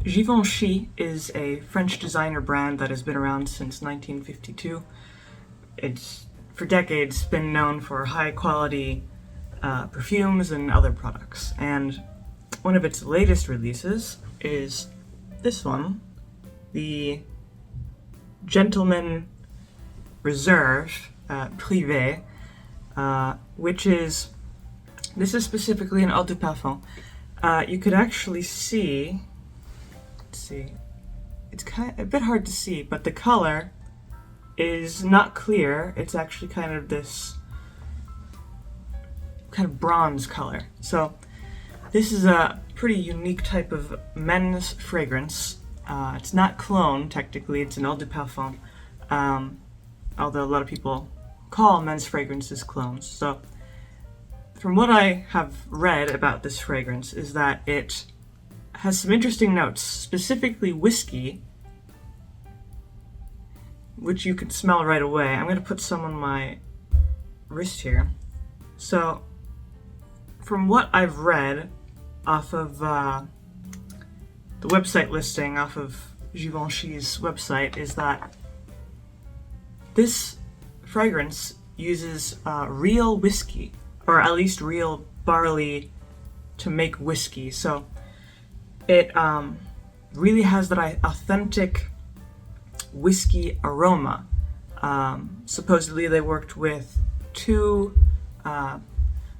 Givenchy is a French designer brand that has been around since 1952. It's, for decades, been known for high quality perfumes and other products. And one of its latest releases is this one, the Gentleman Reserve Privee, this is specifically an eau de parfum. You could actually see, it's kind of a bit hard to see, but the color is not clear. It's actually kind of this kind of bronze color. So this is a pretty unique type of men's fragrance. It's not cologne, technically, it's an eau de parfum, although a lot of people call men's fragrances clones. So from what I have read about this fragrance is that it has some interesting notes, specifically whiskey, which you can smell right away. I'm going to put some on my wrist here. So from what I've read off of the website listing, off of Givenchy's website, is that this fragrance uses real whiskey, or at least real barley to make whiskey. So it really has that authentic whiskey aroma. Supposedly they worked with 2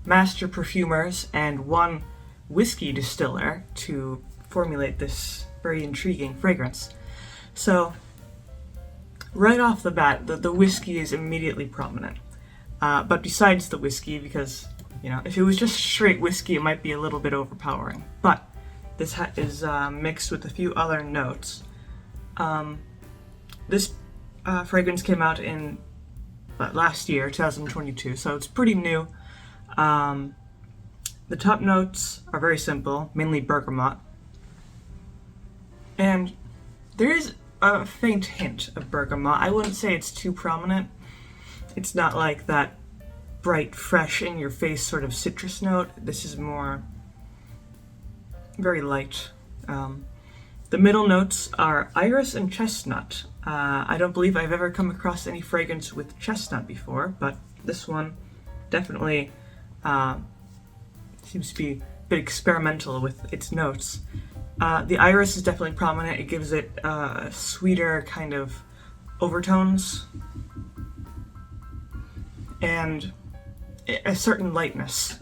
master perfumers and 1 whiskey distiller to formulate this very intriguing fragrance. So right off the bat, the whiskey is immediately prominent. But besides the whiskey, because, you know, if it was just straight whiskey, it might be a little bit overpowering. But this is mixed with a few other notes. This fragrance came out in last year, 2022, so it's pretty new. The top notes are very simple, mainly bergamot. And there is a faint hint of bergamot. I wouldn't say it's too prominent. It's not like that bright, fresh, in-your-face sort of citrus note. This is more very light. The middle notes are iris and chestnut. I don't believe I've ever come across any fragrance with chestnut before, but this one definitely seems to be a bit experimental with its notes. The iris is definitely prominent. It gives it sweeter kind of overtones and a certain lightness,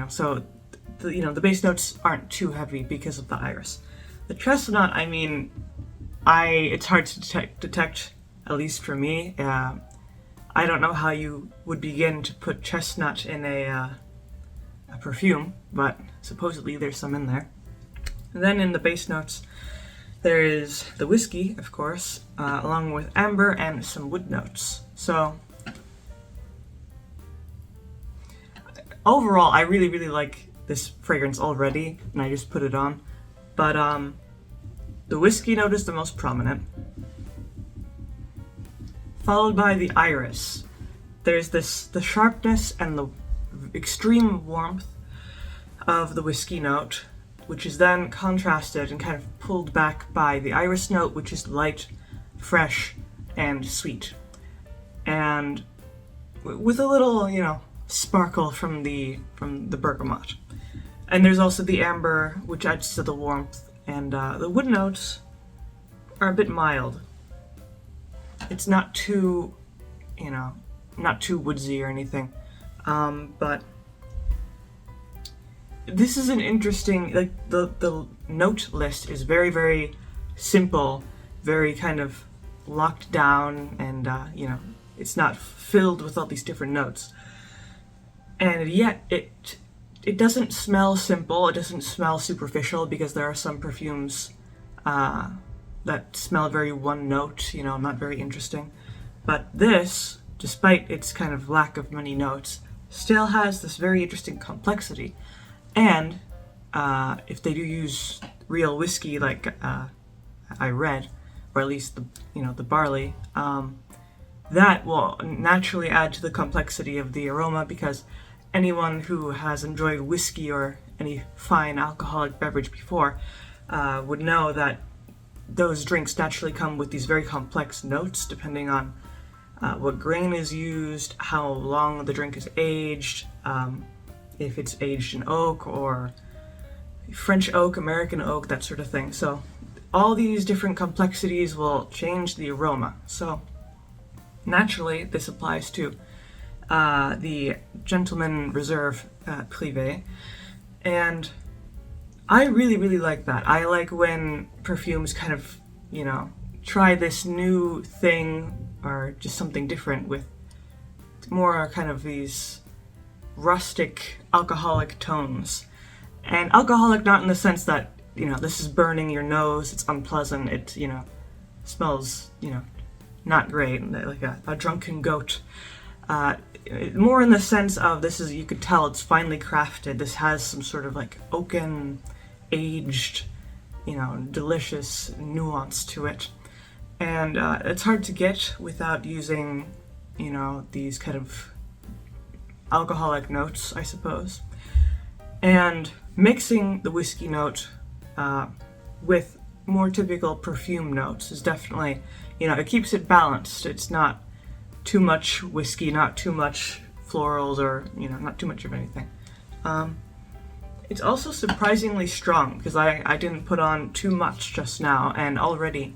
so the base notes aren't too heavy because of the iris. The chestnut, I mean, it's hard to detect, at least for me. I don't know how you would begin to put chestnut in a perfume, but supposedly there's some in there. And then in the base notes, there is the whiskey, of course, along with amber and some wood notes. So overall, I really, really like this fragrance already, and I just put it on. But the whiskey note is the most prominent, followed by the iris. There's the sharpness and the extreme warmth of the whiskey note, which is then contrasted and kind of pulled back by the iris note, which is light, fresh, and sweet. And with a little, sparkle from the bergamot. And there's also the amber, which adds to the warmth, and the wood notes are a bit mild. It's not too, not too woodsy or anything, but this is an interesting, the note list is very, very simple, very kind of locked down, and it's not filled with all these different notes. And yet it doesn't smell simple, it doesn't smell superficial, because there are some perfumes that smell very one note, not very interesting. But this, despite its kind of lack of many notes, still has this very interesting complexity. And if they do use real whiskey, like I read, or at least the barley, that will naturally add to the complexity of the aroma, because anyone who has enjoyed whiskey or any fine alcoholic beverage before would know that those drinks naturally come with these very complex notes depending on what grain is used, how long the drink is aged, if it's aged in oak or French oak, American oak, that sort of thing. So all these different complexities will change the aroma. So naturally, this applies to the Gentleman Reserve Privee, and I really, really like that. I like when perfumes kind of, try this new thing or just something different with more kind of these rustic, alcoholic tones. And alcoholic not in the sense that, this is burning your nose, it's unpleasant, it, smells, not great, like a drunken goat. More in the sense of you could tell it's finely crafted. This has some sort of like oaken, aged, delicious nuance to it. And it's hard to get without using, these kind of alcoholic notes, I suppose. And mixing the whiskey note with more typical perfume notes is definitely, it keeps it balanced. It's not too much whiskey, not too much florals, or, not too much of anything. It's also surprisingly strong because I didn't put on too much just now, and already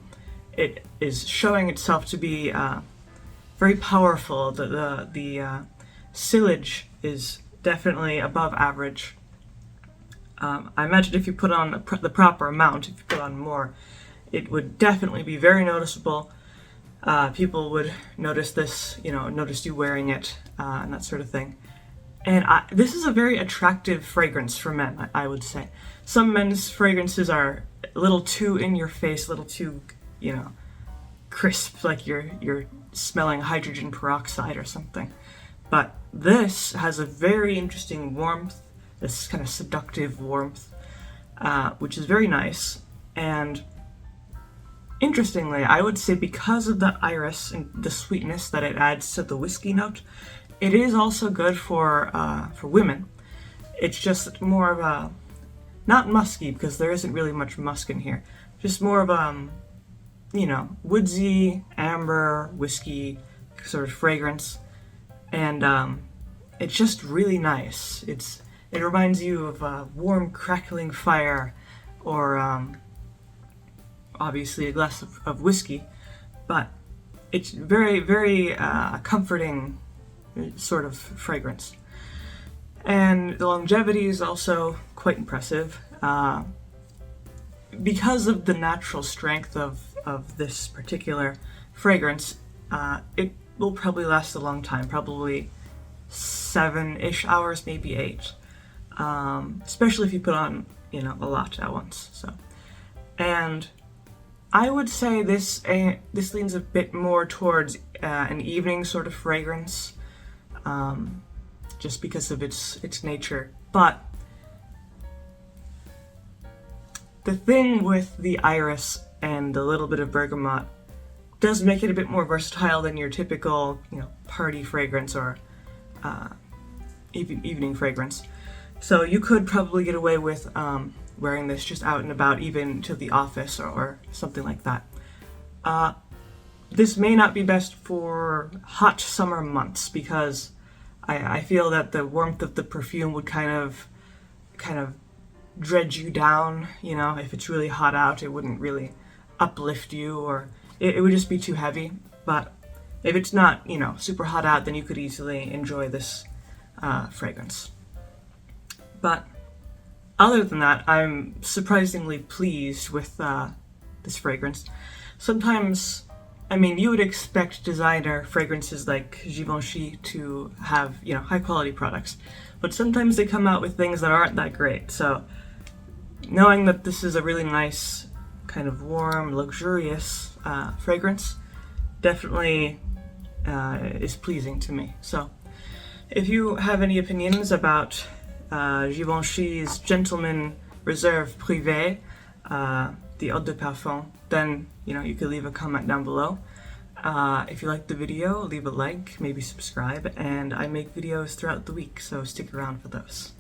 it is showing itself to be very powerful. The sillage is definitely above average. I imagine if you put on the proper amount, if you put on more, it would definitely be very noticeable. People would notice this, notice you wearing it, and that sort of thing. And this is a very attractive fragrance for men, I would say. Some men's fragrances are a little too in your face, a little too, crisp, like you're smelling hydrogen peroxide or something. But this has a very interesting warmth, this kind of seductive warmth, which is very nice. And interestingly, I would say because of the iris and the sweetness that it adds to the whiskey note, it is also good for women. It's just more of a, not musky, because there isn't really much musk in here, just more of a, woodsy, amber, whiskey sort of fragrance. And it's just really nice. It reminds you of a warm, crackling fire, or obviously a glass of whiskey, but it's very, very comforting sort of fragrance. And the longevity is also quite impressive. Because of the natural strength of this particular fragrance, it will probably last a long time, probably 7-ish hours, maybe 8. Especially if you put on, a lot at once. So, and I would say this leans a bit more towards an evening sort of fragrance, just because of its nature. But the thing with the iris and the little bit of bergamot does make it a bit more versatile than your typical, party fragrance or evening fragrance. So you could probably get away with wearing this just out and about, even to the office or something like that. This may not be best for hot summer months because I feel that the warmth of the perfume would kind of dredge you down. If it's really hot out, it wouldn't really uplift you, or it would just be too heavy. But if it's not, super hot out, then you could easily enjoy this fragrance. But other than that, I'm surprisingly pleased with this fragrance. Sometimes, you would expect designer fragrances like Givenchy to have, high quality products, but sometimes they come out with things that aren't that great. So knowing that this is a really nice, kind of warm, luxurious fragrance definitely is pleasing to me. So if you have any opinions about Givenchy's Gentleman Reserve Privee, the Eau de Parfum, then you could leave a comment down below. If you liked the video, leave a like, maybe subscribe, and I make videos throughout the week, so stick around for those.